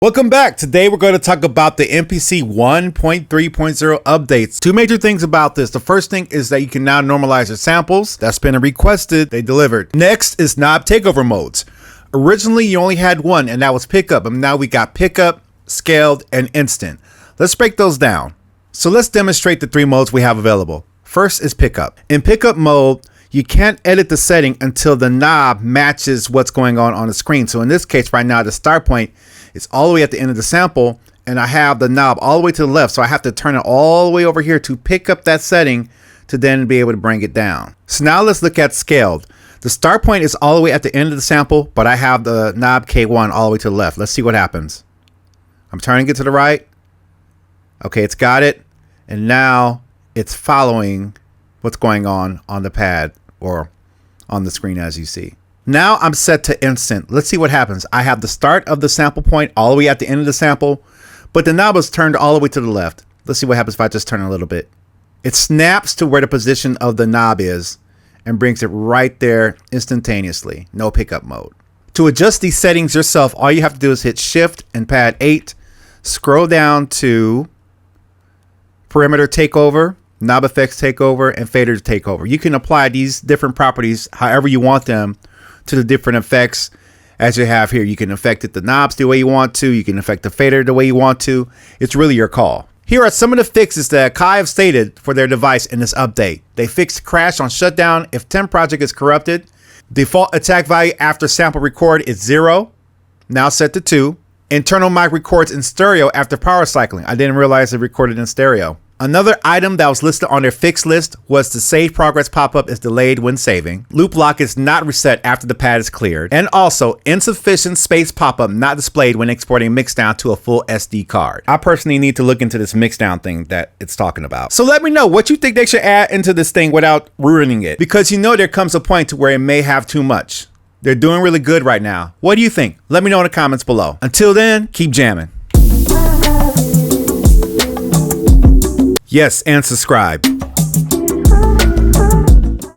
Welcome back. Today we're going to talk about the MPC 1.3.0 updates. Two major things about this. The first thing is that you can now normalize your samples. That's been requested. They delivered. Next is knob takeover modes. Originally you only had one, and that was pickup, and now we got pickup, scaled, and instant. Let's break those down. So let's demonstrate the three modes we have available. First is pickup. In pickup mode, you can't edit the setting until the knob matches what's going on the screen. So in this case right now, the start point is all the way at the end of the sample, and I have the knob all the way to the left. So I have to turn it all the way over here to pick up that setting to then be able to bring it down. So now let's look at scaled. The start point is all the way at the end of the sample, but I have the knob K1 all the way to the left. Let's see what happens. I'm turning it to the right. Okay, it's got it. And now it's following what's going on the pad or on the screen, as you see. Now I'm set to instant. Let's see what happens. I have the start of the sample point all the way at the end of the sample, but the knob is turned all the way to the left. Let's see what happens if I just turn a little bit. It snaps to where the position of the knob is and brings it right there instantaneously. No pickup mode. To adjust these settings yourself, all you have to do is hit Shift and Pad 8, scroll down to Perimeter Takeover, Knob Effects Takeover, and Fader Takeover. You can apply these different properties however you want them to the different effects as you have here. You can affect it the knobs the way you want to. You can affect the fader the way you want to. It's really your call. Here are some of the fixes that Akai have stated for their device in this update. They fixed crash on shutdown if temp project is corrupted. Default attack value after sample record is 0, now set to 2. Internal mic records in stereo after power cycling. I didn't realize it recorded in stereo. Another item that was listed on their fix list was the save progress pop-up is delayed when saving. Loop lock is not reset after the pad is cleared. And also insufficient space pop-up not displayed when exporting mixdown to a full SD card. I personally need to look into this mixdown thing that it's talking about. So let me know what you think they should add into this thing without ruining it. Because you know there comes a point to where it may have too much. They're doing really good right now. What do you think? Let me know in the comments below. Until then, keep jamming. Yes, and subscribe.